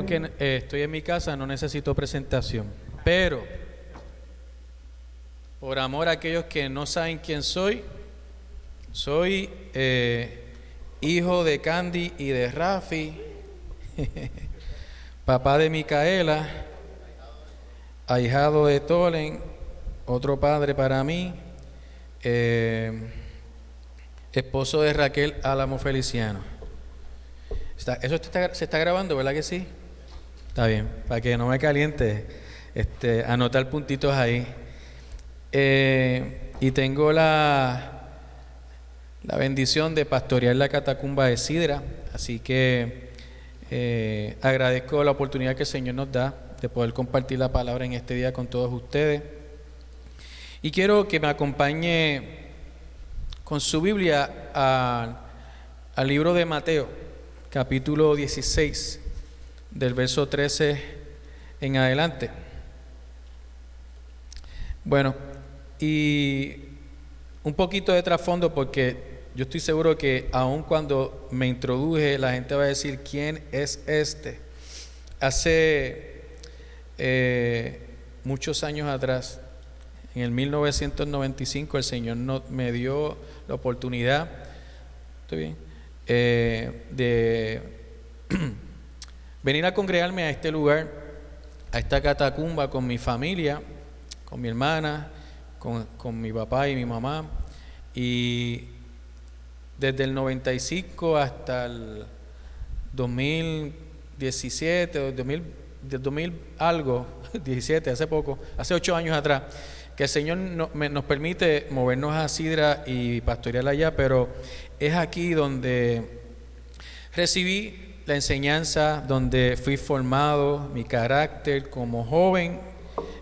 vieron que estoy en mi casa, no necesito presentación. Pero, por amor a aquellos que no saben quién soy hijo de Candy y de Rafi, papá de Micaela, ahijado de Tolen, otro padre para mí, esposo de Raquel Álamo Feliciano. Se está grabando, ¿verdad que sí? Está bien, para que no me caliente, anotar puntitos ahí. Y tengo la bendición de pastorear la catacumba de Sidra, así que agradezco la oportunidad que el Señor nos da de poder compartir la palabra en este día con todos ustedes. Y quiero que me acompañe con su Biblia al libro de Mateo, capítulo 16, del verso 13 en adelante. Bueno, y un poquito de trasfondo, porque yo estoy seguro que aun cuando me introduje, la gente va a decir, ¿quién es este? Hace muchos años atrás, en el 1995, el Señor me dio la oportunidad, ¿estoy bien?, de venir a congregarme a este lugar, a esta catacumba con mi familia, con mi hermana, con mi papá y mi mamá. Y desde el 95 hasta el 2017, o del 2000 algo, 17, hace 8 años atrás, que el Señor nos permite movernos a Sidra y pastorear allá, pero es aquí donde recibí la enseñanza, donde fui formado, mi carácter como joven,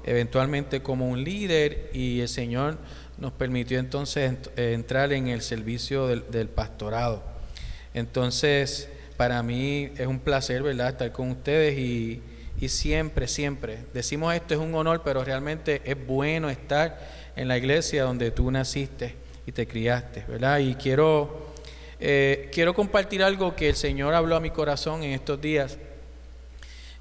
eventualmente como un líder, y el Señor nos permitió entonces entrar en el servicio del pastorado. Entonces, para mí es un placer, ¿verdad?, estar con ustedes y siempre decimos esto es un honor, pero realmente es bueno estar en la iglesia donde tú naciste y te criaste, ¿verdad? Y quiero compartir algo que el Señor habló a mi corazón en estos días,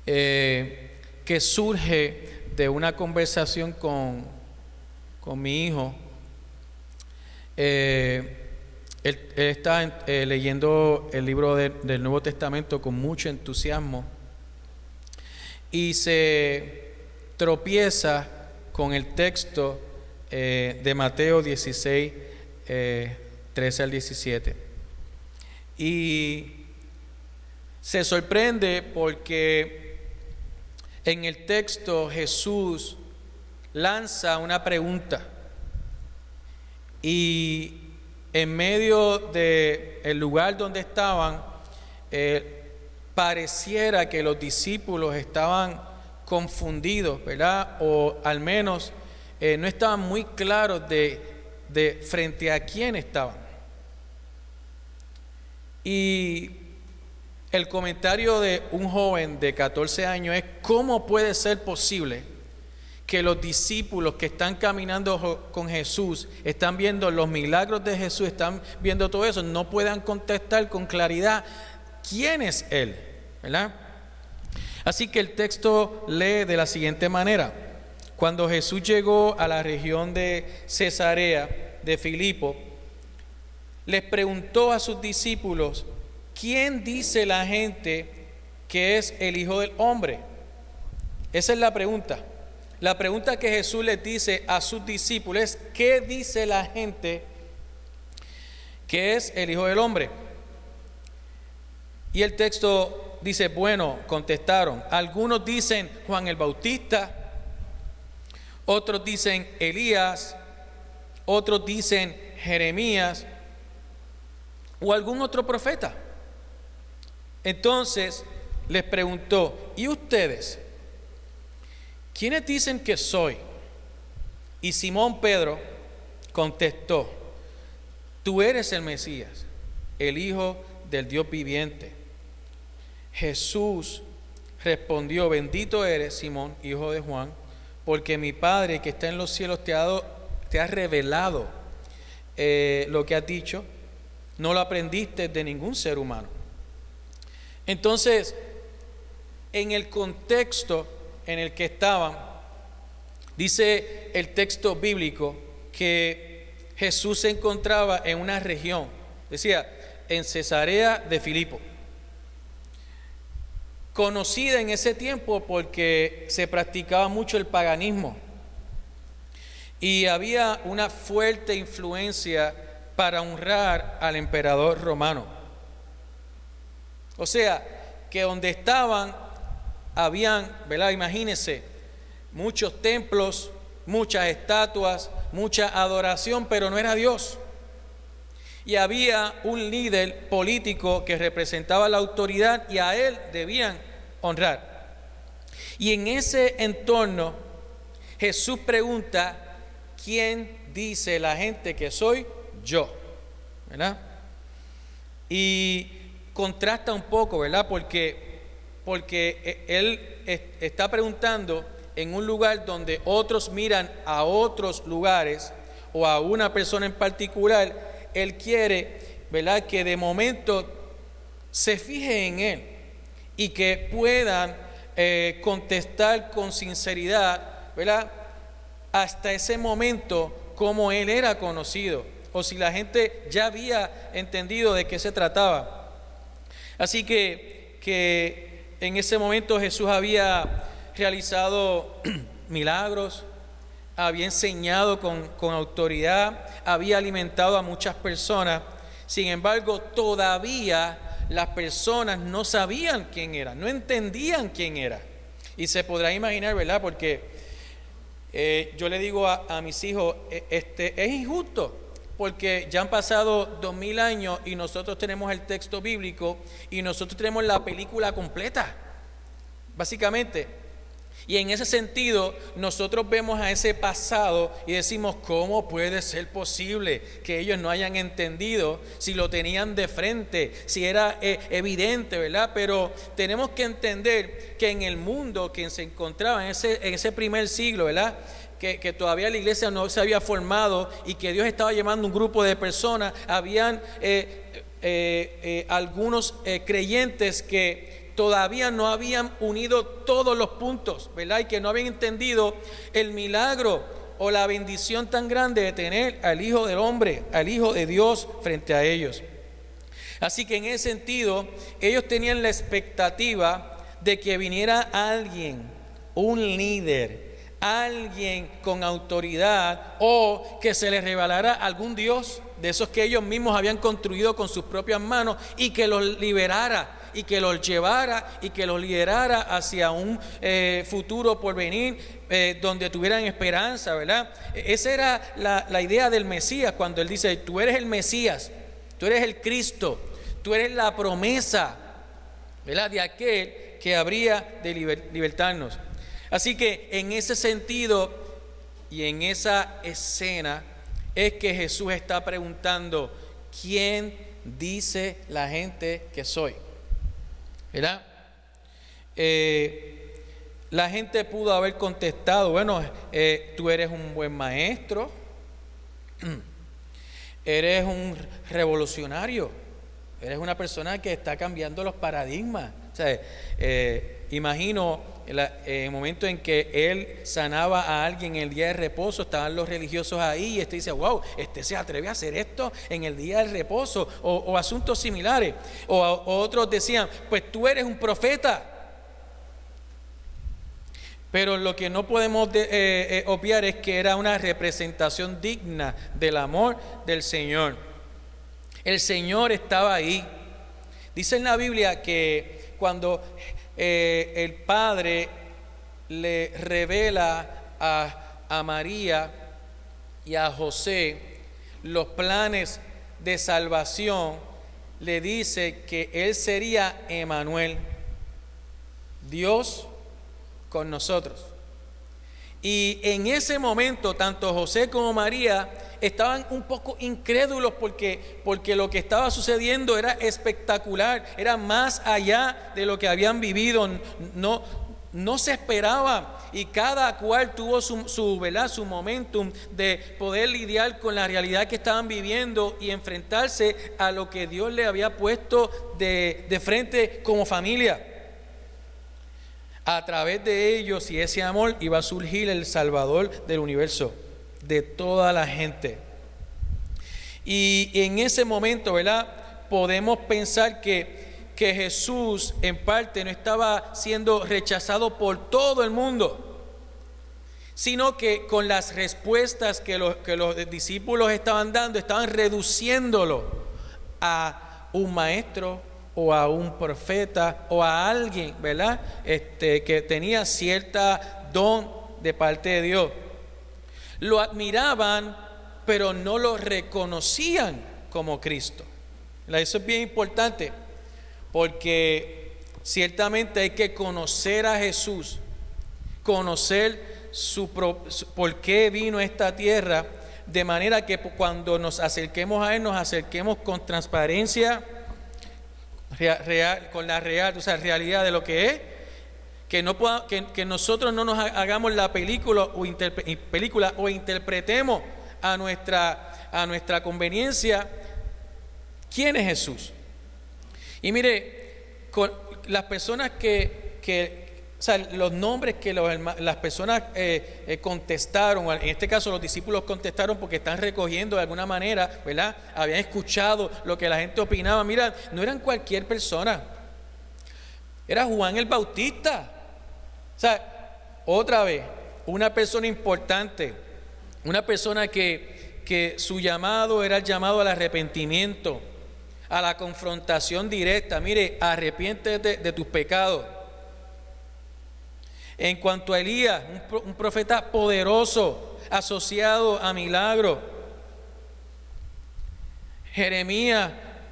que surge de una conversación con mi hijo. Él está leyendo el libro del Nuevo Testamento con mucho entusiasmo y se tropieza con el texto de Mateo 16, 13 al 17. Y se sorprende porque en el texto Jesús lanza una pregunta, y en medio del lugar donde estaban, pareciera que los discípulos estaban confundidos, ¿verdad? O al menos no estaban muy claros de frente a quién estaban. Y el comentario de un joven de 14 años es: ¿cómo puede ser posible que los discípulos que están caminando con Jesús, están viendo los milagros de Jesús, están viendo todo eso, no puedan contestar con claridad quién es Él, ¿verdad? Así que el texto lee de la siguiente manera: cuando Jesús llegó a la región de Cesarea de Filipo, les preguntó a sus discípulos: ¿quién dice la gente que es el Hijo del Hombre? Esa es la pregunta. La pregunta que Jesús les dice a sus discípulos es: ¿qué dice la gente que es el Hijo del Hombre? Y el texto dice: bueno, contestaron, algunos dicen Juan el Bautista, otros dicen Elías, otros dicen Jeremías o algún otro profeta. Entonces les preguntó: ¿y ustedes? ¿Quiénes dicen que soy? Y Simón Pedro contestó: tú eres el Mesías, el Hijo del Dios viviente. Jesús respondió: bendito eres, Simón, hijo de Juan, porque mi Padre que está en los cielos te ha revelado lo que has dicho. No lo aprendiste de ningún ser humano. Entonces, en el contexto en el que estaban, dice el texto bíblico que Jesús se encontraba en una región, decía, en Cesarea de Filipo, conocida en ese tiempo porque se practicaba mucho el paganismo y había una fuerte influencia para honrar al emperador romano. O sea, que donde estaban habían, ¿verdad? Imagínense, muchos templos, muchas estatuas, mucha adoración, pero no era Dios. Y había un líder político que representaba la autoridad y a él debían honrar. Y en ese entorno, Jesús pregunta, ¿quién dice la gente que soy yo? ¿Verdad? Y contrasta un poco, ¿verdad? Porque él está preguntando en un lugar donde otros miran a otros lugares o a una persona en particular. Él quiere, ¿verdad?, que de momento se fije en él y que puedan contestar con sinceridad, ¿verdad?, hasta ese momento como él era conocido, o si la gente ya había entendido de qué se trataba. Así que en ese momento Jesús había realizado milagros, había enseñado con autoridad, había alimentado a muchas personas. Sin embargo, todavía las personas no sabían quién era, no entendían quién era. Y se podrá imaginar, ¿verdad? Porque yo le digo a mis hijos, es injusto, porque ya han pasado 2000 años y nosotros tenemos el texto bíblico y nosotros tenemos la película completa, básicamente. Y en ese sentido, nosotros vemos a ese pasado y decimos, ¿cómo puede ser posible que ellos no hayan entendido si lo tenían de frente, si era evidente, ¿verdad? Pero tenemos que entender que en el mundo que se encontraba en ese primer siglo, ¿verdad?, que todavía la iglesia no se había formado y que Dios estaba llamando un grupo de personas, habían algunos creyentes que todavía no habían unido todos los puntos, ¿verdad? Y que no habían entendido el milagro o la bendición tan grande de tener al Hijo del Hombre, al Hijo de Dios frente a ellos. Así que en ese sentido, ellos tenían la expectativa de que viniera alguien, un líder, alguien con autoridad, o que se les revelara algún Dios de esos que ellos mismos habían construido con sus propias manos y que los liberara y que los llevara y que los liderara hacia un futuro por venir donde tuvieran esperanza, ¿verdad? Esa era la idea del Mesías, cuando él dice, tú eres el Mesías, tú eres el Cristo, tú eres la promesa, ¿verdad?, de aquel que habría de libertarnos. Así que en ese sentido y en esa escena es que Jesús está preguntando, ¿quién dice la gente que soy? ¿Verdad? La gente pudo haber contestado, bueno, tú eres un buen maestro, eres un revolucionario, eres una persona que está cambiando los paradigmas. O sea, imagino el momento en que él sanaba a alguien en el día de reposo, estaban los religiosos ahí y dice, wow, se atreve a hacer esto en el día del reposo, o asuntos similares, o otros decían, pues tú eres un profeta. Pero lo que no podemos obviar es que era una representación digna del amor del Señor. El Señor estaba ahí. Dice en la Biblia que cuando el Padre le revela a María y a José los planes de salvación, le dice que él sería Emmanuel, Dios con nosotros. Y en ese momento tanto José como María estaban un poco incrédulos porque lo que estaba sucediendo era espectacular, era más allá de lo que habían vivido, no se esperaba, y cada cual tuvo su momentum de poder lidiar con la realidad que estaban viviendo y enfrentarse a lo que Dios le había puesto de frente como familia. A través de ellos y ese amor iba a surgir el Salvador del universo, de toda la gente. Y en ese momento, ¿verdad?, podemos pensar que Jesús en parte no estaba siendo rechazado por todo el mundo, sino que con las respuestas que los discípulos estaban dando, estaban reduciéndolo a un maestro o a un profeta o a alguien, ¿verdad?, que tenía cierta don de parte de Dios. Lo admiraban, pero no lo reconocían como Cristo. Eso es bien importante, porque ciertamente hay que conocer a Jesús, conocer por qué vino a esta tierra, de manera que cuando nos acerquemos a Él, nos acerquemos con transparencia real, con la realidad de lo que es, que nosotros no nos hagamos la película o interpretemos a nuestra conveniencia quién es Jesús. Y mire, con las personas los nombres que las personas contestaron, en este caso los discípulos contestaron porque están recogiendo de alguna manera, ¿verdad?, habían escuchado lo que la gente opinaba. Mira, no eran cualquier persona, era Juan el Bautista. Otra vez, una persona importante, una persona que su llamado era el llamado al arrepentimiento, a la confrontación directa. Mire, arrepiéntete de tus pecados. En cuanto a Elías, un profeta poderoso, asociado a milagros. Jeremías,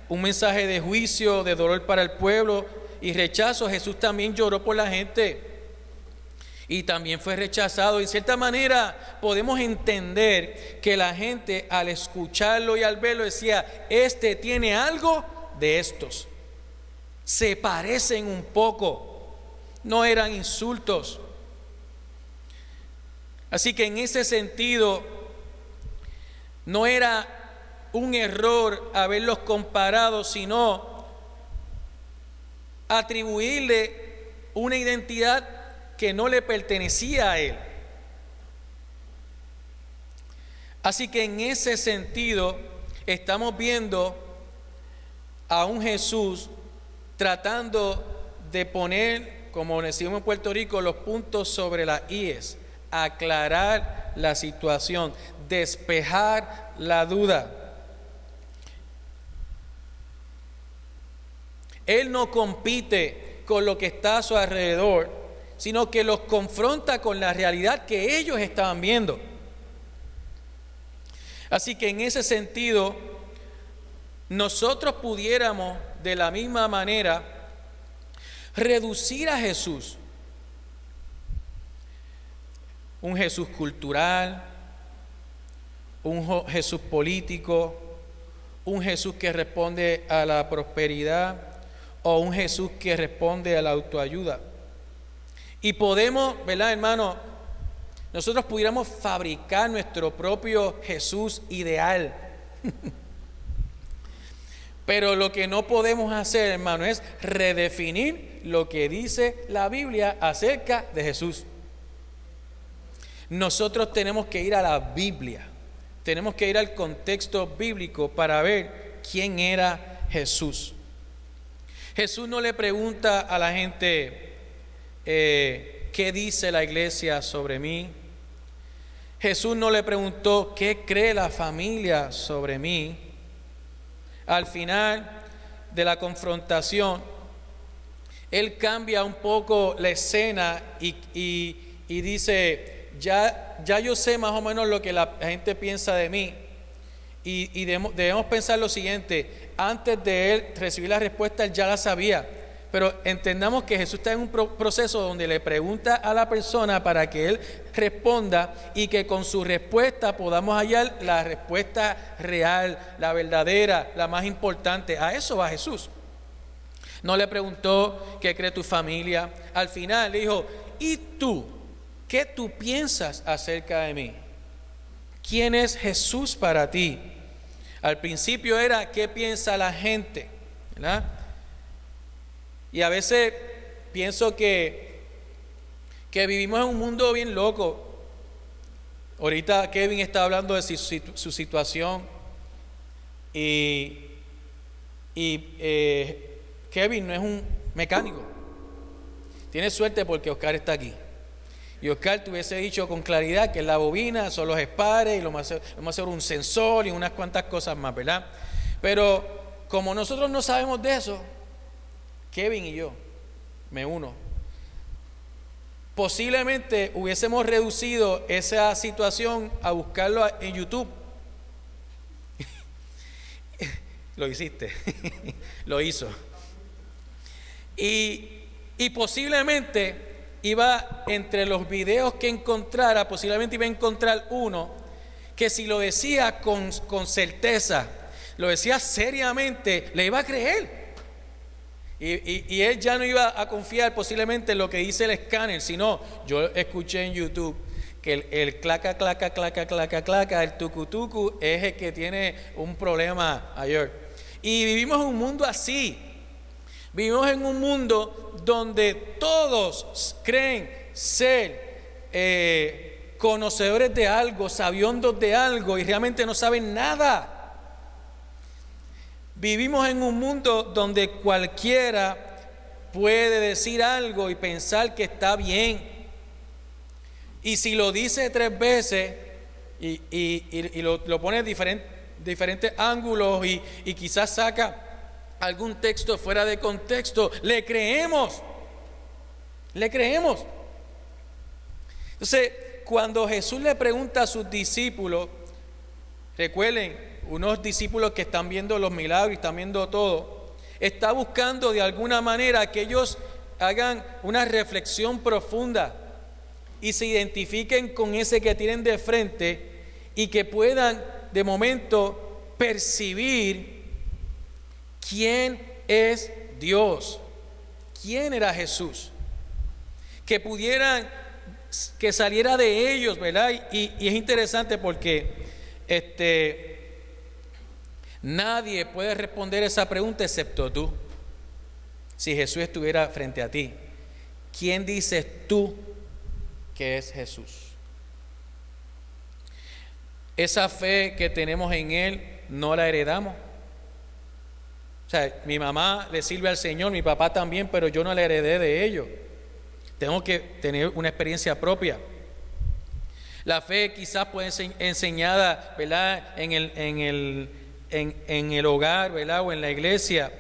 un mensaje de juicio, de dolor para el pueblo y rechazo. Jesús también lloró por la gente y también fue rechazado. En cierta manera podemos entender que la gente, al escucharlo y al verlo, decía: este tiene algo de estos, se parecen un poco. No eran insultos. Así que en ese sentido no era un error haberlos comparado, sino atribuirle una identidad que no le pertenecía a él. Así que en ese sentido estamos viendo a un Jesús tratando de poner, como decimos en Puerto Rico, los puntos sobre las íes, aclarar la situación, despejar la duda. Él no compite con lo que está a su alrededor, sino que los confronta con la realidad que ellos estaban viendo. Así que en ese sentido, nosotros pudiéramos de la misma manera reducir a Jesús, un Jesús cultural, un Jesús político, un Jesús que responde a la prosperidad o un Jesús que responde a la autoayuda. Y podemos, ¿verdad, hermano? Nosotros pudiéramos fabricar nuestro propio Jesús ideal. Pero lo que no podemos hacer, hermano, es redefinir lo que dice la Biblia acerca de Jesús. Nosotros tenemos que ir a la Biblia, tenemos que ir al contexto bíblico para ver quién era Jesús. Jesús no le pregunta a la gente qué dice la iglesia sobre mí. Jesús no le preguntó qué cree la familia sobre mí. Al final de la confrontación, Él cambia un poco la escena y dice: ya yo sé más o menos lo que la gente piensa de mí. Y debemos pensar lo siguiente: antes de Él recibir la respuesta, Él ya la sabía. Pero entendamos que Jesús está en un proceso donde le pregunta a la persona para que Él responda, y que con su respuesta podamos hallar la respuesta real, la verdadera, la más importante. A eso va Jesús. No le preguntó qué cree tu familia. Al final le dijo: ¿y tú? ¿Qué tú piensas acerca de mí? ¿Quién es Jesús para ti? Al principio era ¿qué piensa la gente? ¿Verdad? Y a veces pienso que que vivimos en un mundo bien loco. Ahorita Kevin está hablando de su situación y Kevin no es un mecánico. Tiene suerte porque Oscar está aquí. Y Oscar te hubiese dicho con claridad que la bobina son los espares y lo vamos a hacer un sensor y unas cuantas cosas más, ¿verdad? Pero como nosotros no sabemos de eso, Kevin y yo, me uno, posiblemente hubiésemos reducido esa situación a buscarlo en YouTube. Lo hiciste, lo hizo. Y posiblemente iba entre los videos que encontrara, posiblemente iba a encontrar uno que si lo decía con certeza, lo decía seriamente, le iba a creer. Y él ya no iba a confiar posiblemente en lo que dice el escáner, sino yo escuché en YouTube que el claca, claca, claca, claca, claca, el tucu, tucu es el que tiene un problema mayor. Y vivimos en un mundo así. Vivimos en un mundo donde todos creen ser conocedores de algo, sabiondos de algo y realmente no saben nada. Vivimos en un mundo donde cualquiera puede decir algo y pensar que está bien. Y si lo dice 3 veces y lo pone en diferentes ángulos y quizás saca algún texto fuera de contexto, le creemos. Le creemos. Entonces, cuando Jesús le pregunta a sus discípulos, recuerden, unos discípulos que están viendo los milagros y están viendo todo, está buscando de alguna manera que ellos hagan una reflexión profunda y se identifiquen con ese que tienen de frente y que puedan de momento percibir quién es Dios, quién era Jesús, que pudieran, que saliera de ellos, ¿verdad? Y es interesante porque nadie puede responder esa pregunta excepto tú. Si Jesús estuviera frente a ti, ¿quién dices tú que es Jesús? Esa fe que tenemos en Él no la heredamos. O sea, mi mamá le sirve al Señor, mi papá también, pero yo no la heredé de ellos. Tengo que tener una experiencia propia. La fe quizás puede ser enseñada, ¿verdad?, en el hogar, ¿verdad?, o en la iglesia,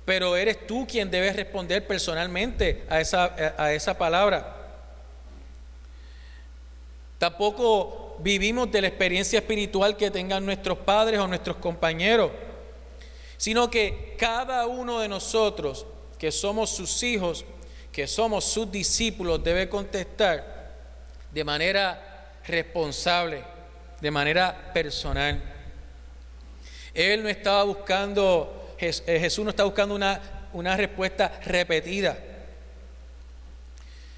pero eres tú quien debes responder personalmente a esa palabra. Tampoco vivimos de la experiencia espiritual que tengan nuestros padres o nuestros compañeros, sino que cada uno de nosotros, que somos sus hijos, que somos sus discípulos, debe contestar de manera responsable, de manera personal. Él no estaba buscando, Jesús no está buscando una respuesta repetida,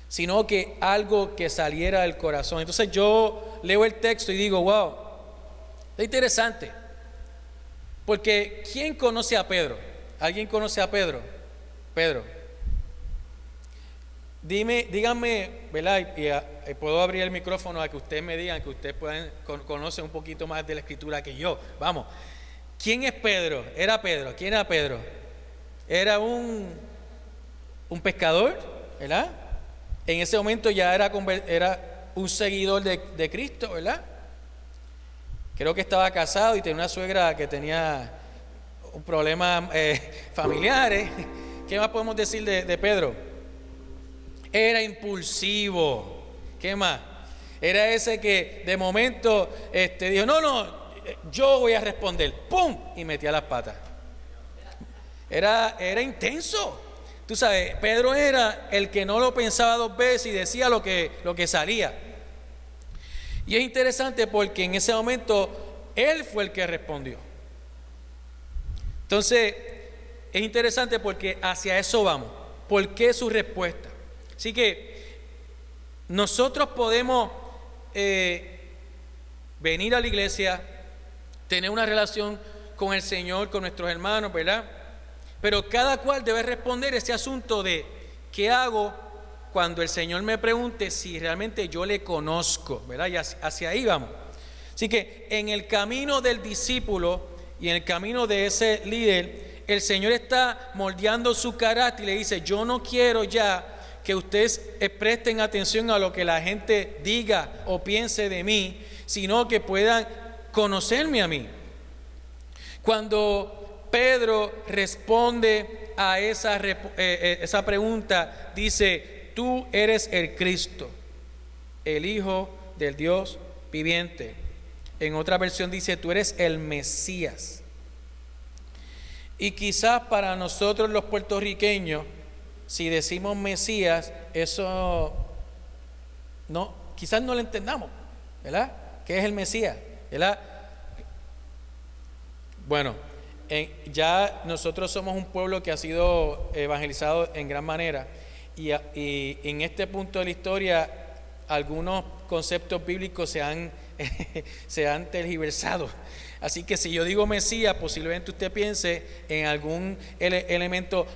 sino que algo que saliera del corazón. Entonces yo leo el texto y digo, wow, es interesante, porque ¿quién conoce a Pedro? ¿Alguien conoce a Pedro? Pedro. Díganme, ¿verdad? Y puedo abrir el micrófono a que ustedes me digan, que ustedes conocen un poquito más de la escritura que yo. Vamos. ¿Quién es Pedro? Era Pedro. ¿Quién era Pedro? Era un pescador, ¿verdad? En ese momento ya era un seguidor de Cristo, ¿verdad? Creo que estaba casado y tenía una suegra que tenía un problema familiares. ¿Qué más podemos decir de Pedro? Era impulsivo. ¿Qué más? Era ese que de momento dijo, no, yo voy a responder. ¡Pum! Y metía las patas. Era intenso. Tú sabes, Pedro era el que no lo pensaba 2 veces y decía lo que salía. Y es interesante porque en ese momento él fue el que respondió. Entonces, es interesante porque hacia eso vamos. ¿Por qué su respuesta? Así que nosotros podemos venir a la iglesia, tener una relación con el Señor, con nuestros hermanos, ¿verdad? Pero cada cual debe responder ese asunto de ¿qué hago cuando el Señor me pregunte si realmente yo le conozco, ¿verdad? Y hacia ahí vamos. Así que en el camino del discípulo y en el camino de ese líder, el Señor está moldeando su carácter y le dice: yo no quiero ya que ustedes presten atención a lo que la gente diga o piense de mí, sino que puedan conocerme a mí. Cuando Pedro responde a esa pregunta, dice: tú eres el Cristo, el Hijo del Dios viviente. En otra versión dice: tú eres el Mesías. Y quizás para nosotros los puertorriqueños, si decimos Mesías, eso no, quizás no lo entendamos, ¿verdad? ¿Qué es el Mesías? ¿Verdad? Bueno, ya nosotros somos un pueblo que ha sido evangelizado en gran manera, y en este punto de la historia algunos conceptos bíblicos se han tergiversado. Así que si yo digo Mesías, posiblemente usted piense en algún elemento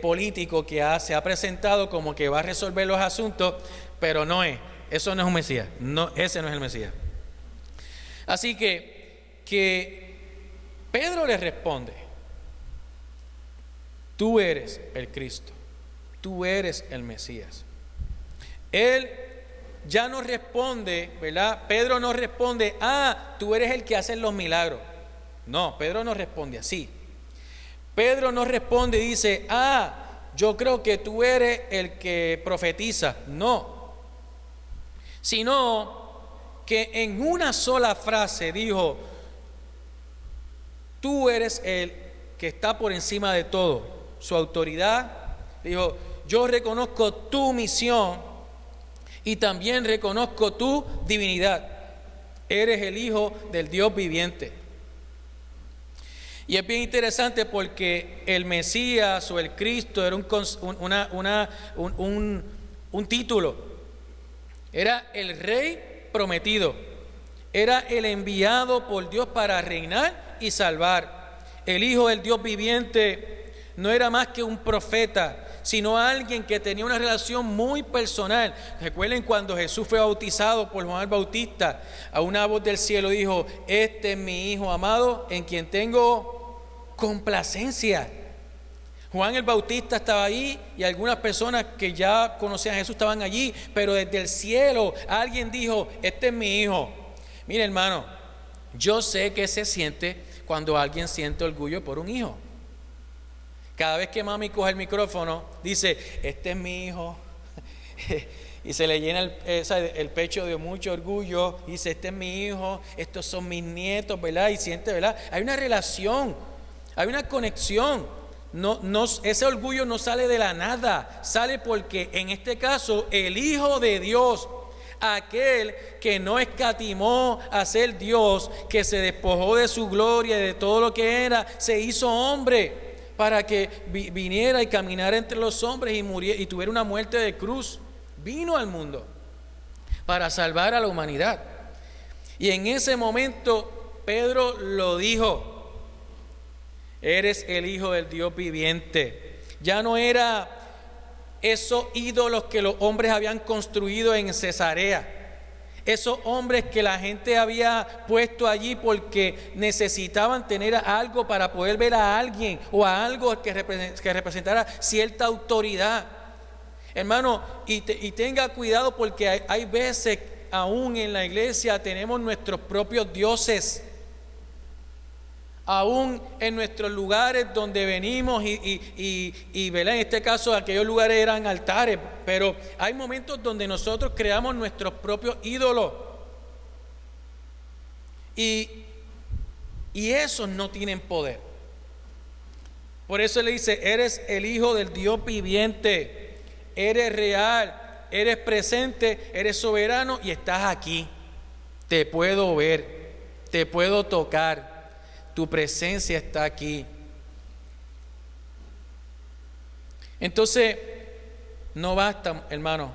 político que se ha presentado como que va a resolver los asuntos, pero no es. Eso no es un Mesías. No, ese no es el Mesías. Así que Pedro le responde: tú eres el Cristo, tú eres el Mesías. Él ya no responde, ¿verdad? Pedro no responde: tú eres el que hace los milagros. No, Pedro no responde así. Pedro no responde y dice: yo creo que tú eres el que profetiza. No, sino que en una sola frase dijo: tú eres el que está por encima de todo. Su autoridad, dijo: yo reconozco tu misión y también reconozco tu divinidad. Eres el Hijo del Dios viviente. Y es bien interesante porque el Mesías o el Cristo era un título. Era el Rey prometido. Era el enviado por Dios para reinar y salvar. El Hijo del Dios viviente no era más que un profeta, sino alguien que tenía una relación muy personal. Recuerden cuando Jesús fue bautizado por Juan el Bautista, a una voz del cielo dijo: este es mi Hijo amado, en quien tengo complacencia. Juan el Bautista estaba ahí y algunas personas que ya conocían a Jesús estaban allí, pero desde el cielo alguien dijo: este es mi Hijo. Mire, hermano, yo sé que se siente cuando alguien siente orgullo por un hijo. Cada vez que mami coge el micrófono, dice: este es mi hijo, y se le llena el pecho de mucho orgullo, y dice: este es mi hijo, estos son mis nietos, ¿verdad? Y siente, ¿verdad? Hay una relación, hay una conexión. Ese orgullo no sale de la nada, sale porque en este caso el Hijo de Dios, aquel que no escatimó a ser Dios, que se despojó de su gloria y de todo lo que era, se hizo hombre para que viniera y caminara entre los hombres y muriera y tuviera una muerte de cruz. Vino al mundo para salvar a la humanidad. Y en ese momento Pedro lo dijo: eres el Hijo del Dios viviente. Ya no era esos ídolos que los hombres habían construido en Cesarea, esos hombres que la gente había puesto allí porque necesitaban tener algo para poder ver a alguien o a algo que representara cierta autoridad. Hermano, y tenga cuidado porque hay veces aún en la iglesia tenemos nuestros propios dioses. Aún en nuestros lugares donde venimos y ¿verdad? En este caso aquellos lugares eran altares, pero hay momentos donde nosotros creamos nuestros propios ídolos y esos no tienen poder. Por eso le dice: eres el Hijo del Dios viviente, eres real, eres presente, eres soberano y estás aquí. Te puedo ver, te puedo tocar. Tu presencia está aquí. Entonces, no basta, hermano,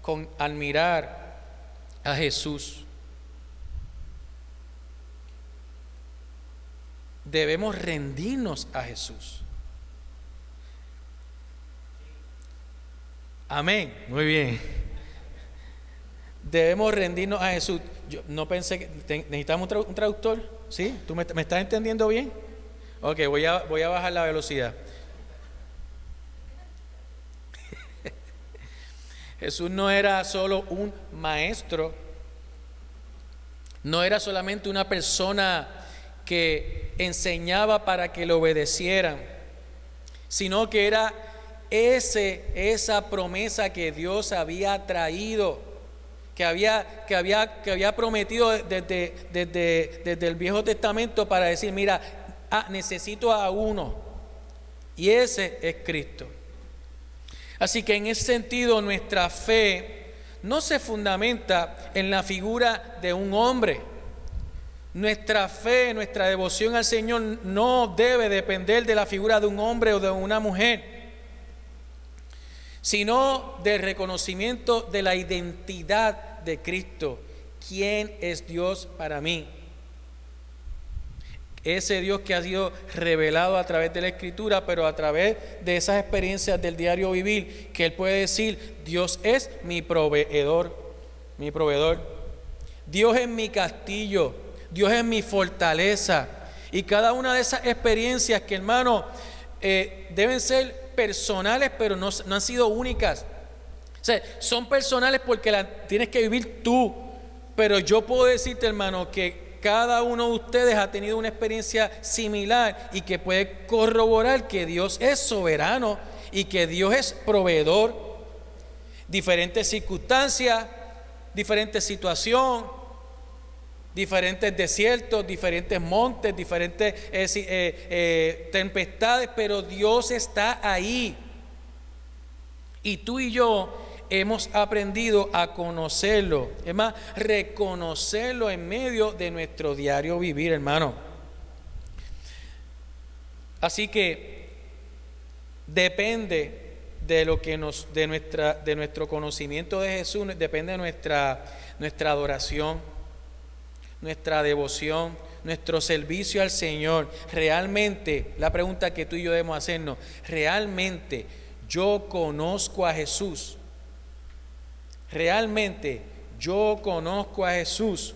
con admirar a Jesús. Debemos rendirnos a Jesús. Amén. Muy bien. Debemos rendirnos a Jesús. Yo no pensé que necesitamos un traductor. ¿Sí? ¿Tú me estás entendiendo bien? Ok, voy a bajar la velocidad. Jesús no era solo un maestro, no era solamente una persona que enseñaba para que le obedecieran, sino que era esa promesa que Dios había traído, que había prometido desde el Viejo Testamento para decir, mira, necesito a uno, y ese es Cristo. Así que en ese sentido nuestra fe no se fundamenta en la figura de un hombre. Nuestra fe, nuestra devoción al Señor no debe depender de la figura de un hombre o de una mujer, sino del reconocimiento de la identidad de Cristo. ¿Quién es Dios para mí? Ese Dios que ha sido revelado a través de la Escritura, pero a través de esas experiencias del diario vivir, que Él puede decir, Dios es mi proveedor, mi proveedor. Dios es mi castillo, Dios es mi fortaleza. Y cada una de esas experiencias que, hermano, deben ser personales, pero no han sido únicas. O sea, son personales porque las tienes que vivir tú. Pero yo puedo decirte, hermano, que cada uno de ustedes ha tenido una experiencia similar y que puede corroborar que Dios es soberano y que Dios es proveedor. Diferentes circunstancias, diferentes situaciones, diferentes desiertos, diferentes montes, diferentes tempestades, pero Dios está ahí. Y tú y yo hemos aprendido a conocerlo, es más, reconocerlo en medio de nuestro diario vivir, hermano. Así que depende de lo que de nuestro conocimiento de Jesús, depende de nuestra adoración, nuestra devoción, nuestro servicio al Señor. Realmente, la pregunta que tú y yo debemos hacernos, realmente yo conozco a Jesús. Realmente yo conozco a Jesús.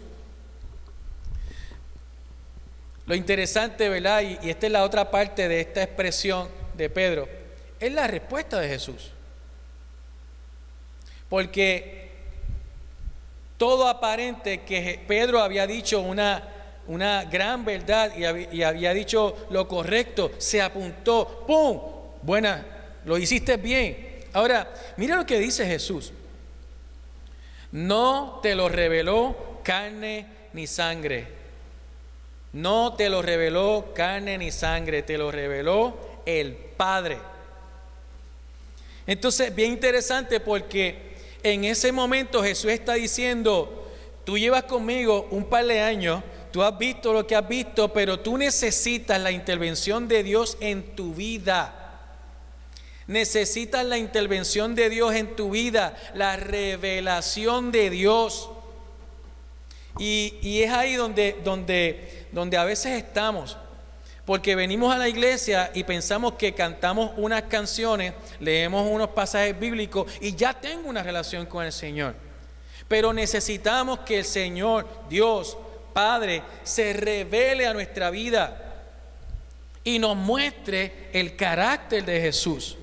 Lo interesante, ¿verdad? Y esta es la otra parte de esta expresión de Pedro, es la respuesta de Jesús. Porque todo aparente que Pedro había dicho una gran verdad y había dicho lo correcto, se apuntó, ¡pum! Buena, lo hiciste bien. Ahora, mira lo que dice Jesús. No te lo reveló carne ni sangre. No te lo reveló carne ni sangre, te lo reveló el Padre. Entonces, bien interesante porque en ese momento Jesús está diciendo, tú llevas conmigo un par de años, tú has visto lo que has visto, pero tú necesitas la intervención de Dios en tu vida. Necesitas la intervención de Dios en tu vida, la revelación de Dios. Y es ahí donde a veces estamos, porque venimos a la iglesia y pensamos que cantamos unas canciones, leemos unos pasajes bíblicos y ya tengo una relación con el Señor. Pero necesitamos que el Señor, Dios, Padre, se revele a nuestra vida y nos muestre el carácter de Jesús.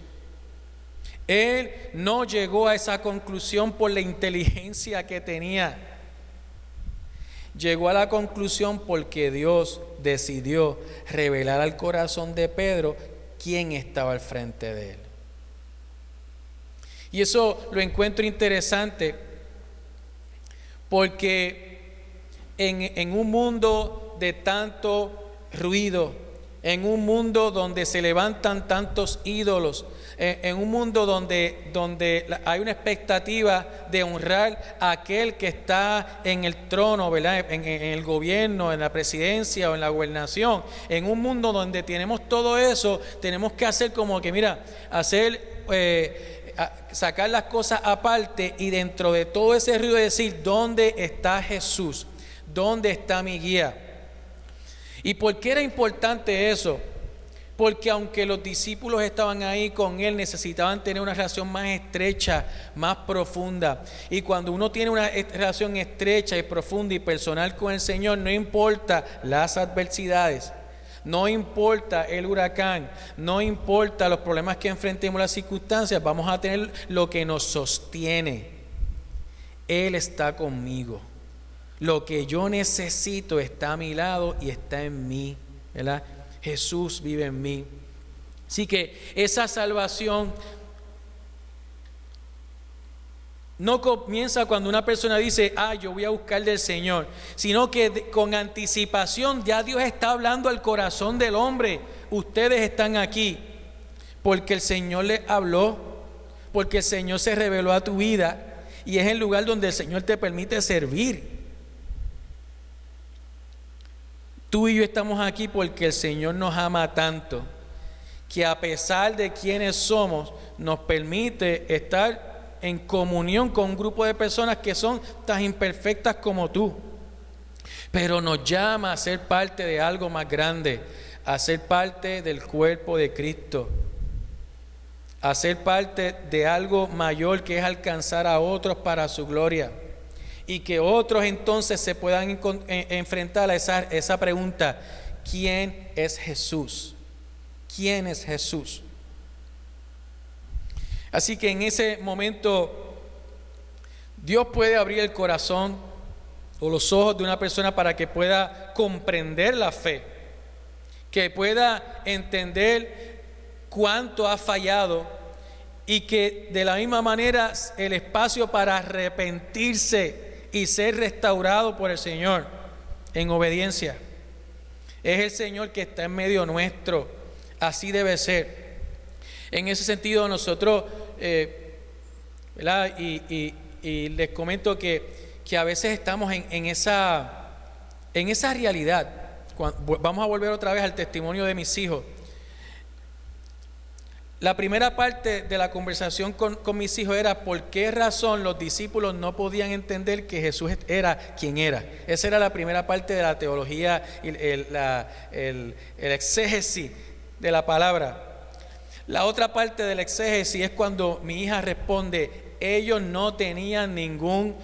Él no llegó a esa conclusión por la inteligencia que tenía. Llegó a la conclusión porque Dios decidió revelar al corazón de Pedro quién estaba al frente de él. Y eso lo encuentro interesante porque en un mundo de tanto ruido, en un mundo donde se levantan tantos ídolos, en un mundo donde hay una expectativa de honrar a aquel que está en el trono, ¿verdad? En el gobierno, en la presidencia o en la gobernación, en un mundo donde tenemos todo eso, tenemos que hacer como que, mira, sacar las cosas aparte y dentro de todo ese ruido decir, ¿dónde está Jesús? ¿Dónde está mi guía? ¿Y por qué era importante eso? Porque aunque los discípulos estaban ahí con Él, necesitaban tener una relación más estrecha, más profunda. Y cuando uno tiene una relación estrecha y profunda y personal con el Señor, no importa las adversidades, no importa el huracán, no importa los problemas que enfrentemos, las circunstancias, vamos a tener lo que nos sostiene. Él está conmigo. Lo que yo necesito está a mi lado y está en mí, ¿verdad? Jesús vive en mí. Así que esa salvación no comienza cuando una persona dice, yo voy a buscar del Señor, sino que con anticipación ya Dios está hablando al corazón del hombre. Ustedes están aquí porque el Señor les habló, porque el Señor se reveló a tu vida y es el lugar donde el Señor te permite servir. Tú y yo estamos aquí porque el Señor nos ama tanto que a pesar de quienes somos, nos permite estar en comunión con un grupo de personas que son tan imperfectas como tú. Pero nos llama a ser parte de algo más grande, a ser parte del cuerpo de Cristo, a ser parte de algo mayor que es alcanzar a otros para su gloria. Y que otros entonces se puedan enfrentar a esa pregunta: ¿quién es Jesús? ¿Quién es Jesús? Así que en ese momento Dios puede abrir el corazón o los ojos de una persona para que pueda comprender la fe, que pueda entender cuánto ha fallado y que de la misma manera el espacio para arrepentirse y ser restaurado por el Señor en obediencia. Es el Señor que está en medio nuestro. Así debe ser. En ese sentido nosotros, ¿verdad? Y les comento que a veces estamos en esa realidad. Vamos a volver otra vez al testimonio de mis hijos. La primera parte de la conversación con mis hijos era por qué razón los discípulos no podían entender que Jesús era quien era. Esa era la primera parte de la teología, el exégesis de la palabra. La otra parte del exégesis es cuando mi hija responde: ellos no tenían ningún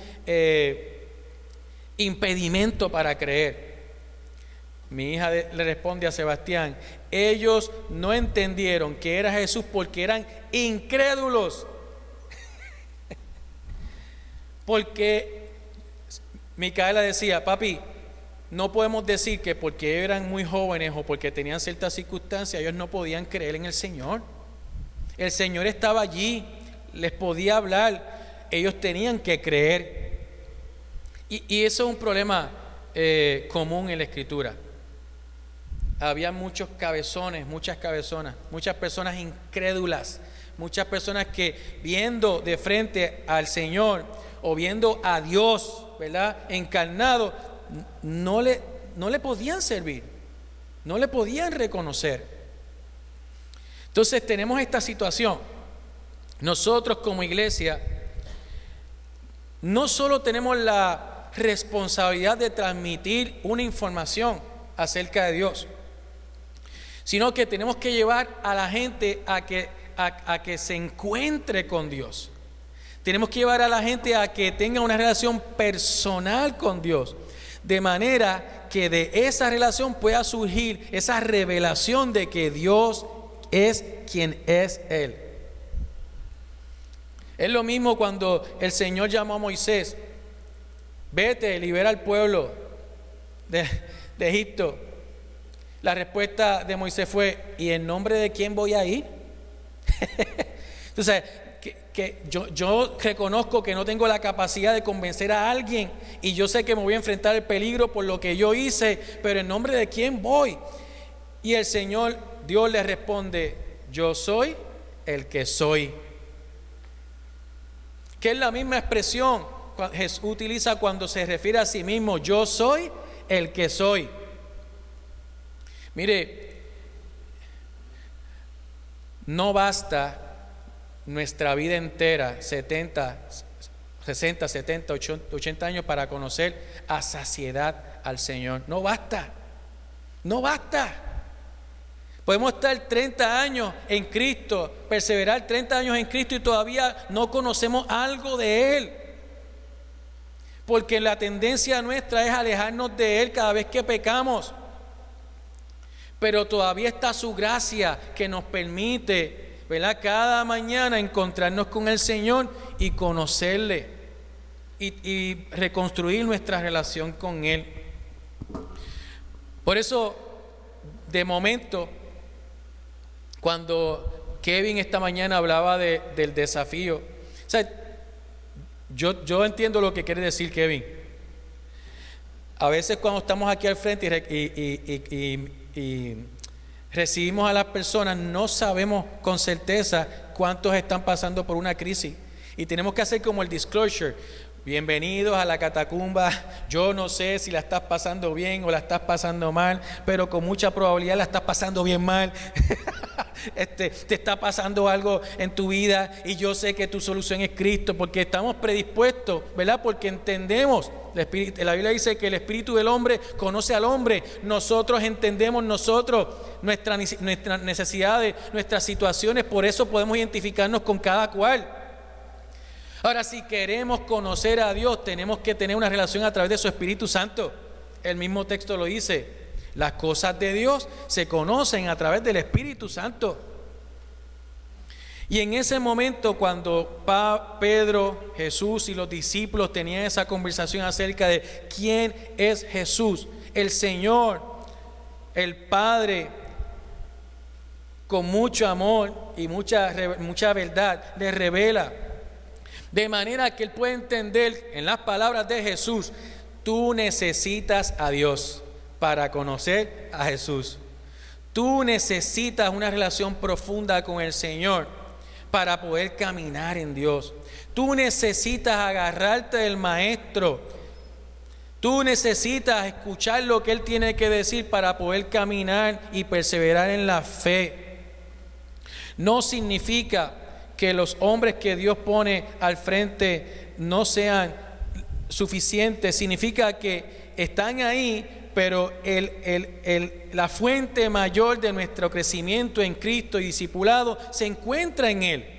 impedimento para creer. Mi hija le responde a Sebastián: ellos no entendieron que era Jesús porque eran incrédulos. Porque Micaela decía: papi, no podemos decir que porque eran muy jóvenes o porque tenían ciertas circunstancias ellos no podían creer en el Señor. El Señor estaba allí, les podía hablar, ellos tenían que creer. Y eso es un problema común en la Escritura. Había muchos cabezones, muchas cabezonas, muchas personas incrédulas, muchas personas que viendo de frente al Señor o viendo a Dios, ¿verdad?, encarnado, no le podían servir, no le podían reconocer. Entonces tenemos esta situación. Nosotros como iglesia no solo tenemos la responsabilidad de transmitir una información acerca de Dios, sino que tenemos que llevar a la gente a que se encuentre con Dios. Tenemos que llevar a la gente a que tenga una relación personal con Dios, de manera que de esa relación pueda surgir esa revelación de que Dios es quien es Él. Es lo mismo cuando el Señor llamó a Moisés: vete, libera al pueblo de Egipto. La respuesta de Moisés fue: ¿y en nombre de quién voy a ir? Entonces, que yo reconozco que no tengo la capacidad de convencer a alguien y yo sé que me voy a enfrentar al peligro por lo que yo hice, pero ¿en nombre de quién voy? Y el Señor, Dios le responde: yo soy el que soy. Que es la misma expresión que Jesús utiliza cuando se refiere a sí mismo: yo soy el que soy. Mire, no basta nuestra vida entera, 60, 70, 80 años para conocer a saciedad al Señor. No basta, no basta. Podemos estar 30 años en Cristo, perseverar 30 años en Cristo y todavía no conocemos algo de Él. Porque la tendencia nuestra es alejarnos de Él cada vez que pecamos. Pero todavía está su gracia que nos permite, ¿verdad?, cada mañana encontrarnos con el Señor y conocerle y reconstruir nuestra relación con Él. Por eso, de momento, cuando Kevin esta mañana hablaba del desafío, o sea, yo entiendo lo que quiere decir Kevin. A veces cuando estamos aquí al frente y recibimos a las personas, no sabemos con certeza cuántos están pasando por una crisis. Y tenemos que hacer como el disclosure. Bienvenidos a la catacumba. Yo no sé si la estás pasando bien o la estás pasando mal, pero con mucha probabilidad la estás pasando bien mal. Te está pasando algo en tu vida y yo sé que tu solución es Cristo, porque estamos predispuestos, ¿verdad? Porque entendemos. La Biblia dice que el espíritu del hombre conoce al hombre. Nosotros entendemos nuestras necesidades, nuestras situaciones, por eso podemos identificarnos con cada cual. Ahora, si queremos conocer a Dios, tenemos que tener una relación a través de su Espíritu Santo. El mismo texto lo dice. Las cosas de Dios se conocen a través del Espíritu Santo. Y en ese momento, cuando Pedro, Jesús y los discípulos tenían esa conversación acerca de quién es Jesús, el Señor, el Padre, con mucho amor y mucha verdad, le revela. De manera que él puede entender en las palabras de Jesús, tú necesitas a Dios para conocer a Jesús. Tú necesitas una relación profunda con el Señor para poder caminar en Dios. Tú necesitas agarrarte del Maestro. Tú necesitas escuchar lo que Él tiene que decir para poder caminar y perseverar en la fe. No significa que los hombres que Dios pone al frente no sean suficientes. Significa que están ahí, pero la fuente mayor de nuestro crecimiento en Cristo y discipulado se encuentra en Él.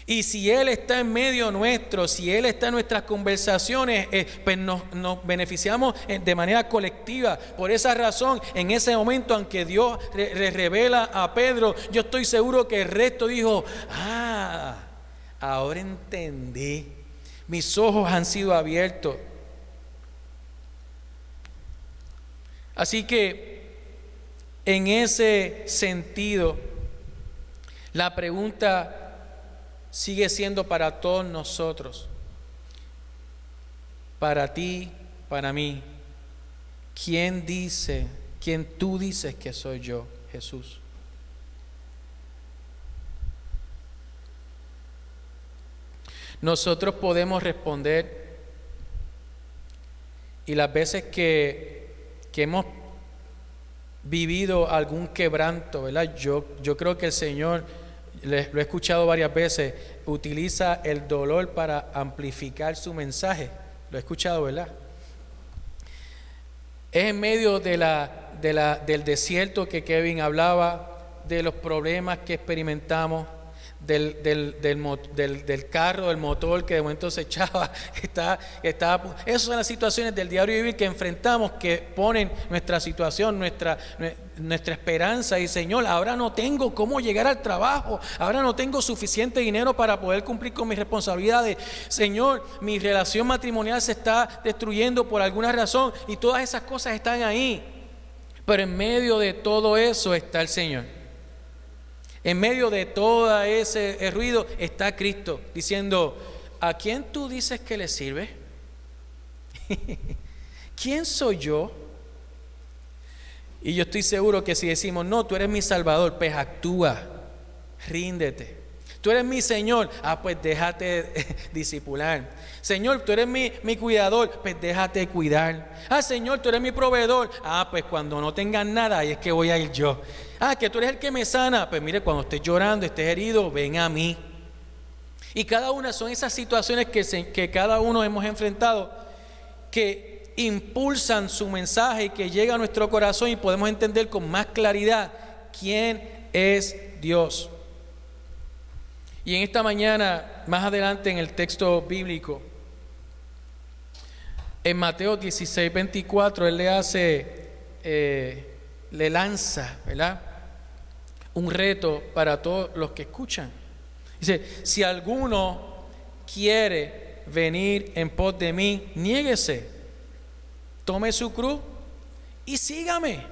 Y si Él está en medio nuestro, si Él está en nuestras conversaciones, pues nos beneficiamos de manera colectiva. Por esa razón, en ese momento, aunque Dios le revela a Pedro, yo estoy seguro que el resto dijo, ahora entendí, mis ojos han sido abiertos. Así que, en ese sentido, la pregunta sigue siendo para todos nosotros, para ti, para mí. ¿Quién tú dices que soy yo, Jesús? Nosotros podemos responder, y las veces que hemos vivido algún quebranto, ¿verdad? Yo creo que el Señor, lo he escuchado varias veces, utiliza el dolor para amplificar su mensaje. Lo he escuchado, ¿verdad? Es en medio del desierto que Kevin hablaba, de los problemas que experimentamos, del carro, del motor que de momento se echaba, esas son las situaciones del diario vivir que enfrentamos, que ponen nuestra situación, nuestra esperanza. Y Señor, ahora no tengo cómo llegar al trabajo, ahora no tengo suficiente dinero para poder cumplir con mis responsabilidades. Señor, mi relación matrimonial se está destruyendo por alguna razón, y todas esas cosas están ahí. Pero en medio de todo eso está el Señor. En medio de todo ese ruido está Cristo diciendo, ¿a quién tú dices que le sirve? ¿Quién soy yo? Y yo estoy seguro que si decimos, no, tú eres mi Salvador, pues actúa, ríndete. Tú eres mi Señor, pues déjate discipular. Señor, tú eres mi cuidador, pues déjate cuidar. Señor, tú eres mi proveedor. Pues cuando no tengas nada, ahí es que voy a ir yo. Que tú eres el que me sana. Pues mire, cuando estés llorando, estés herido, ven a mí. Y cada una son esas situaciones que cada uno hemos enfrentado, que impulsan su mensaje y que llega a nuestro corazón y podemos entender con más claridad quién es Dios. Y en esta mañana, más adelante en el texto bíblico, en Mateo 16:24, Él le lanza, ¿verdad?, un reto para todos los que escuchan. Dice: si alguno quiere venir en pos de mí, niéguese, tome su cruz y sígame.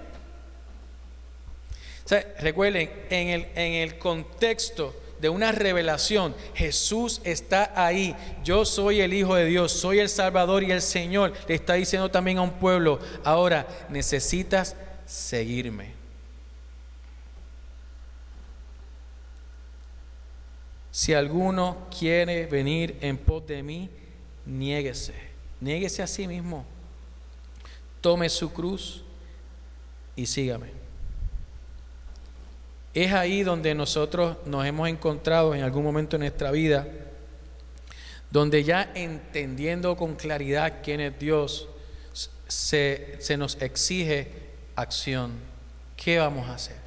O sea, recuerden, en el contexto de una revelación, Jesús está ahí. Yo soy el Hijo de Dios, soy el Salvador, y el Señor le está diciendo también a un pueblo: ahora necesitas seguirme. Si alguno quiere venir en pos de mí, niéguese a sí mismo, tome su cruz y sígame. Es ahí donde nosotros nos hemos encontrado en algún momento en nuestra vida, donde ya entendiendo con claridad quién es Dios, se nos exige acción. ¿Qué vamos a hacer?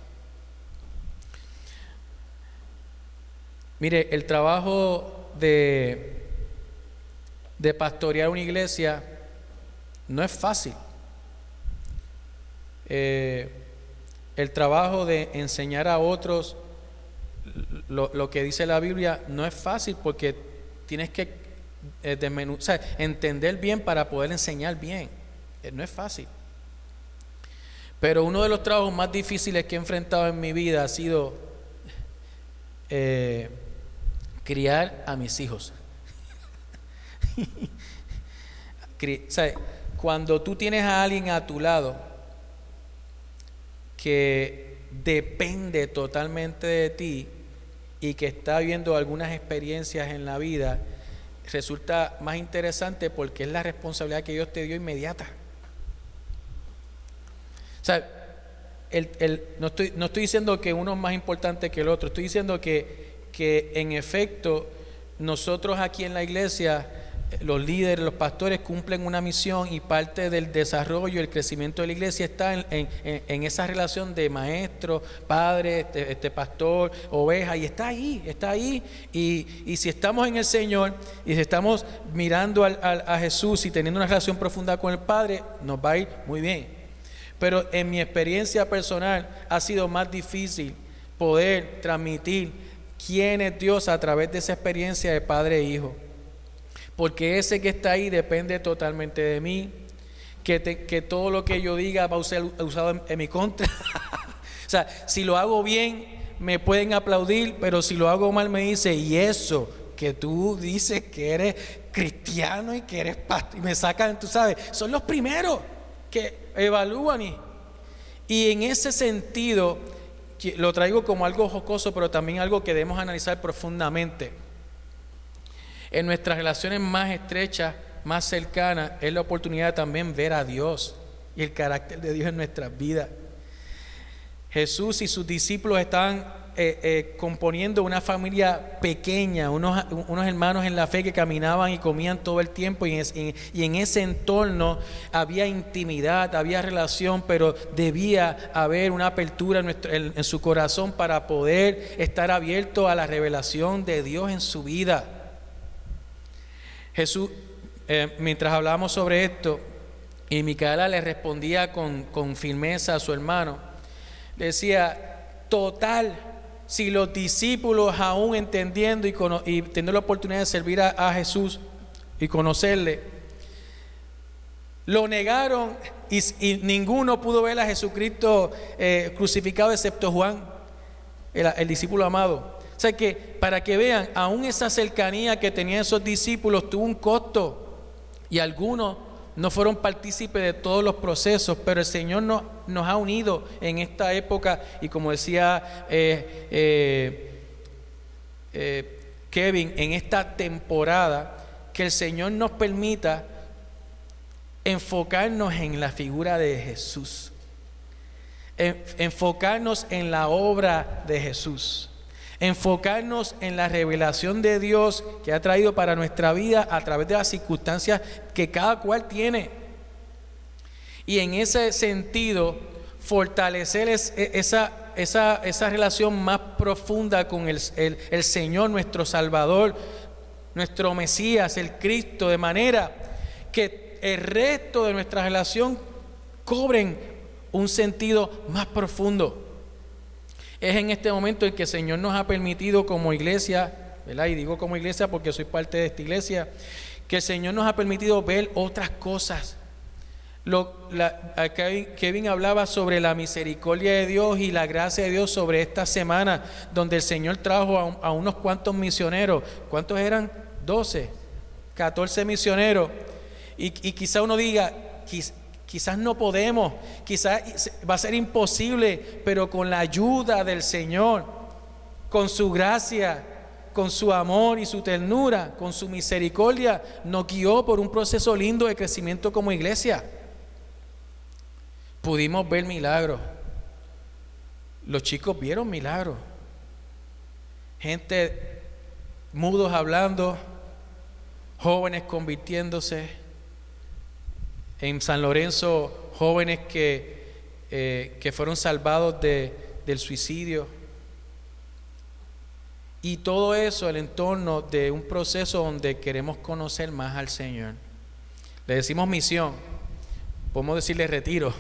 Mire, el trabajo de pastorear una iglesia no es fácil. El trabajo de enseñar a otros lo que dice la Biblia no es fácil, porque tienes que entender bien para poder enseñar bien. No es fácil. Pero uno de los trabajos más difíciles que he enfrentado en mi vida ha sido criar a mis hijos. Cuando tú tienes a alguien a tu lado que depende totalmente de ti y que está viviendo algunas experiencias en la vida, resulta más interesante porque es la responsabilidad que Dios te dio inmediata. O sea, no estoy diciendo que uno es más importante que el otro, estoy diciendo que en efecto nosotros aquí en la iglesia, los líderes, los pastores cumplen una misión, y parte del desarrollo y el crecimiento de la iglesia está en esa relación de maestro, padre, pastor, oveja, y está ahí. Y si estamos en el Señor y si estamos mirando a Jesús y teniendo una relación profunda con el Padre, nos va a ir muy bien. Pero en mi experiencia personal ha sido más difícil poder transmitir quién es Dios a través de esa experiencia de padre e hijo. Porque ese que está ahí depende totalmente de mí, que todo lo que yo diga va a ser usado en mi contra. O sea, si lo hago bien, me pueden aplaudir, pero si lo hago mal, me dice: y eso que tú dices que eres cristiano y que eres pastor, y me sacan, tú sabes, son los primeros que evalúan. Y en ese sentido, lo traigo como algo jocoso, pero también algo que debemos analizar profundamente. En nuestras relaciones más estrechas, más cercanas, es la oportunidad de también ver a Dios y el carácter de Dios en nuestras vidas. Jesús y sus discípulos estaban componiendo una familia pequeña, unos hermanos en la fe que caminaban y comían todo el tiempo, y en ese entorno había intimidad, había relación, pero debía haber una apertura en su corazón para poder estar abierto a la revelación de Dios en su vida. Jesús, mientras hablábamos sobre esto, y Micaela le respondía con firmeza a su hermano, le decía: total, si los discípulos, aún entendiendo y teniendo la oportunidad de servir a Jesús y conocerle, lo negaron, y ninguno pudo ver a Jesucristo crucificado excepto Juan, el discípulo amado. O sea que, para que vean, aún esa cercanía que tenían esos discípulos tuvo un costo, y algunos no fueron partícipes de todos los procesos, pero el Señor nos ha unido en esta época, y como decía Kevin, en esta temporada, que el Señor nos permita enfocarnos en la figura de Jesús, enfocarnos en la obra de Jesús, enfocarnos en la revelación de Dios que ha traído para nuestra vida a través de las circunstancias que cada cual tiene. Y en ese sentido, fortalecer esa relación más profunda con el Señor, nuestro Salvador, nuestro Mesías, el Cristo, de manera que el resto de nuestra relación cobren un sentido más profundo. Es en este momento en que el Señor nos ha permitido como iglesia, ¿verdad? Y digo como iglesia porque soy parte de esta iglesia, que el Señor nos ha permitido ver otras cosas. Kevin hablaba sobre la misericordia de Dios y la gracia de Dios sobre esta semana, donde el Señor trajo a unos cuantos misioneros. ¿Cuántos eran? 12, 14 misioneros. Y quizá uno diga, quizás no podemos, quizás va a ser imposible, pero con la ayuda del Señor, con su gracia, con su amor y su ternura, con su misericordia, nos guió por un proceso lindo de crecimiento como iglesia. Pudimos ver milagros. Los chicos vieron milagros. Gente mudos hablando, jóvenes convirtiéndose. En San Lorenzo, jóvenes que fueron salvados del suicidio. Y todo eso, el entorno de un proceso donde queremos conocer más al Señor. Le decimos misión, podemos decirle retiro,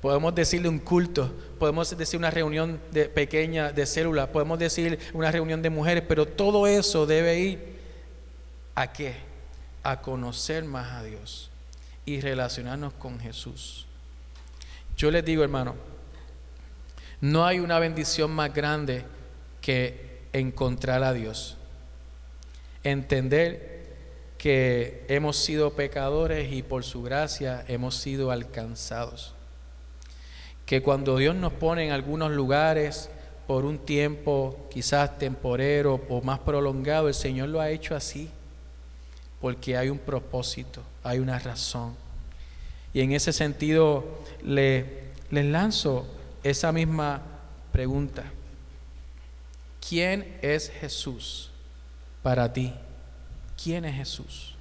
podemos decirle un culto, podemos decir una reunión pequeña de células, podemos decir una reunión de mujeres, pero todo eso debe ir ¿a qué? A conocer más a Dios y relacionarnos con Jesús. Yo les digo, hermano, no hay una bendición más grande que encontrar a Dios, entender que hemos sido pecadores y por su gracia hemos sido alcanzados, que cuando Dios nos pone en algunos lugares por un tiempo quizás temporero o más prolongado, el Señor lo ha hecho así porque hay un propósito, hay una razón. Y en ese sentido les lanzo esa misma pregunta: ¿quién es Jesús para ti? ¿Quién es Jesús?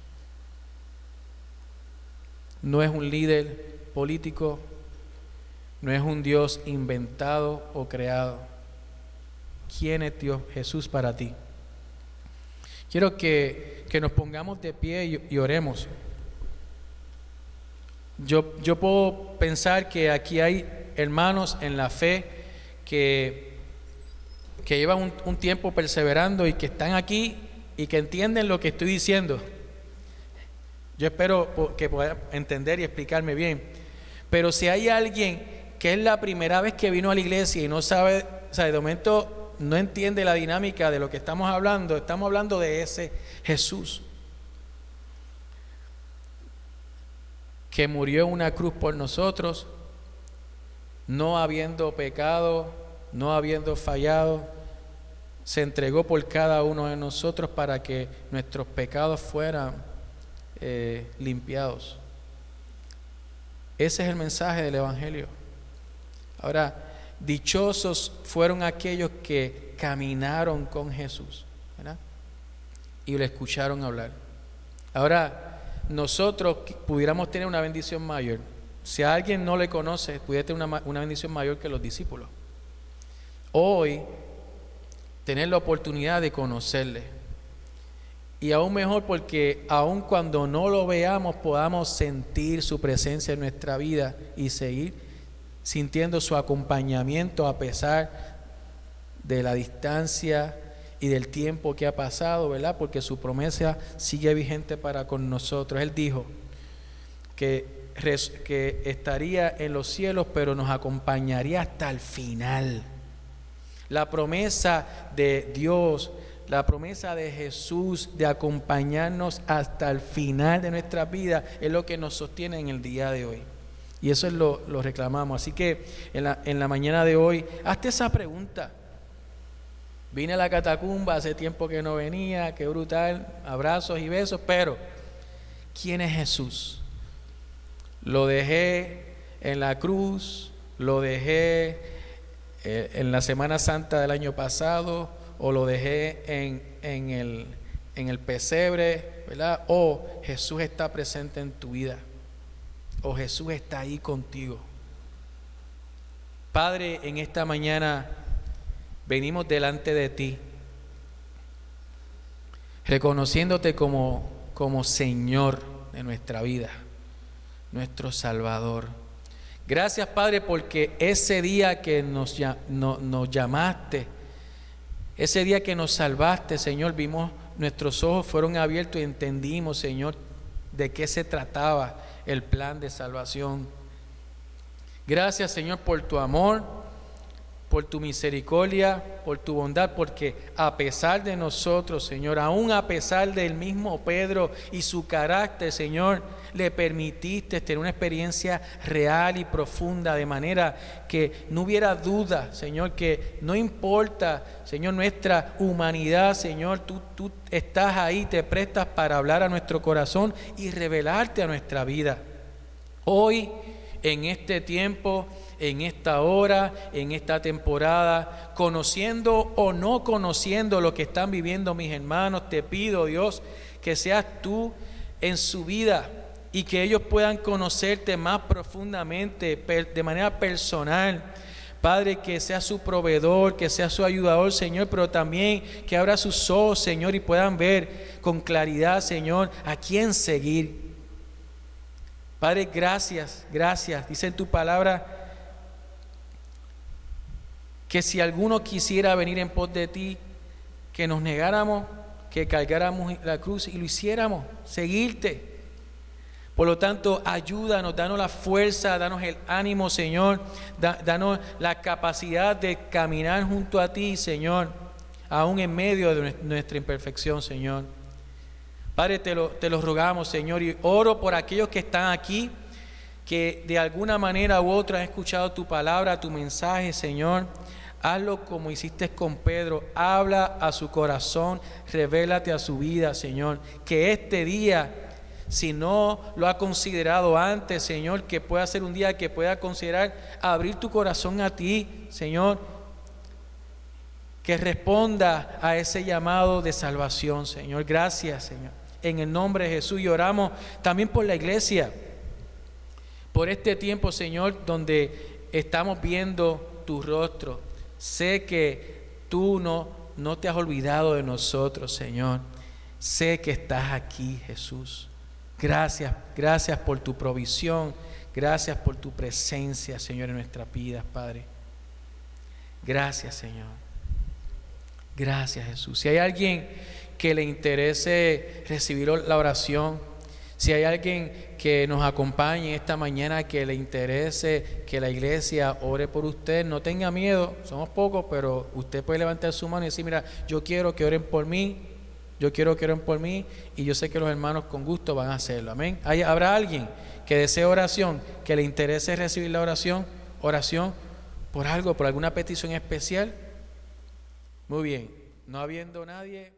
No es un líder político, no es un Dios inventado o creado. ¿Quién es Dios Jesús para ti? Quiero que nos pongamos de pie y oremos. Yo puedo pensar que aquí hay hermanos en la fe que llevan un tiempo perseverando y que están aquí y que entienden lo que estoy diciendo. Yo espero que puedan entender y explicarme bien. Pero si hay alguien que es la primera vez que vino a la iglesia y no sabe, o sea, de momento no entiende la dinámica de lo que estamos hablando de ese Jesús que murió en una cruz por nosotros, no habiendo pecado, no habiendo fallado, se entregó por cada uno de nosotros para que nuestros pecados fueran limpiados. Ese es el mensaje del Evangelio. Ahora, dichosos fueron aquellos que caminaron con Jesús, ¿verdad? Y le escucharon hablar. Ahora, nosotros pudiéramos tener una bendición mayor. Si a alguien no le conoce, pudiera tener una bendición mayor que los discípulos. Hoy, tener la oportunidad de conocerle. Y aún mejor porque aun cuando no lo veamos, podamos sentir su presencia en nuestra vida y seguir sintiendo su acompañamiento a pesar de la distancia y del tiempo que ha pasado, ¿verdad? Porque su promesa sigue vigente para con nosotros. Él dijo que estaría en los cielos, pero nos acompañaría hasta el final. La promesa de Dios, la promesa de Jesús de acompañarnos hasta el final de nuestra vida es lo que nos sostiene en el día de hoy. Y eso es lo reclamamos. Así que en la mañana de hoy, hazte esa pregunta. Vine a la catacumba, hace tiempo que no venía, qué brutal, abrazos y besos, pero ¿quién es Jesús? Lo dejé en la cruz, lo dejé en la Semana Santa del año pasado, o lo dejé en el pesebre, ¿verdad? O Jesús está presente en tu vida. o Jesús está ahí contigo. Padre, en esta mañana venimos delante de ti, reconociéndote como Señor de nuestra vida, nuestro Salvador. Gracias, Padre, porque ese día que nos llamaste, ese día que nos salvaste, Señor, vimos, nuestros ojos fueron abiertos y entendimos, Señor, de qué se trataba el plan de salvación. Gracias, Señor, por tu amor, por tu misericordia, por tu bondad, porque a pesar de nosotros, Señor, aún a pesar del mismo Pedro y su carácter, Señor, le permitiste tener una experiencia real y profunda, de manera que no hubiera duda, Señor, que no importa, Señor, nuestra humanidad, Señor, tú estás ahí, te prestas para hablar a nuestro corazón y revelarte a nuestra vida. Hoy, en este tiempo, en esta hora, en esta temporada, conociendo o no conociendo lo que están viviendo mis hermanos, te pido, Dios, que seas tú en su vida y que ellos puedan conocerte más profundamente, de manera personal. Padre, que sea su proveedor, que sea su ayudador, Señor, pero también que abra sus ojos, Señor, y puedan ver con claridad, Señor, a quién seguir. Padre, gracias. Dice en tu palabra que si alguno quisiera venir en pos de ti, que nos negáramos, que cargáramos la cruz y lo hiciéramos, seguirte. Por lo tanto, ayúdanos, danos la fuerza, danos el ánimo, Señor, danos la capacidad de caminar junto a ti, Señor, aún en medio de nuestra imperfección, Señor. Padre, te lo rogamos, Señor, y oro por aquellos que están aquí, que de alguna manera u otra han escuchado tu palabra, tu mensaje, Señor. Hazlo como hiciste con Pedro, habla a su corazón, revélate a su vida, Señor. Que este día, si no lo ha considerado antes, Señor, que pueda ser un día que pueda considerar abrir tu corazón a ti, Señor. Que responda a ese llamado de salvación, Señor. Gracias, Señor. En el nombre de Jesús, y oramos también por la iglesia, por este tiempo, Señor, donde estamos viendo tu rostro. Sé que tú no te has olvidado de nosotros, Señor. Sé que estás aquí, Jesús. Gracias por tu provisión. Gracias por tu presencia, Señor, en nuestras vidas, Padre. Gracias, Señor. Gracias, Jesús. Si hay alguien que le interese recibir la oración, si hay alguien que nos acompañe esta mañana, que le interese que la iglesia ore por usted, no tenga miedo, somos pocos, pero usted puede levantar su mano y decir, mira, yo quiero que oren por mí, y yo sé que los hermanos con gusto van a hacerlo, amén. ¿Habrá alguien que desee oración, que le interese recibir la oración por algo, por alguna petición especial? Muy bien, no habiendo nadie...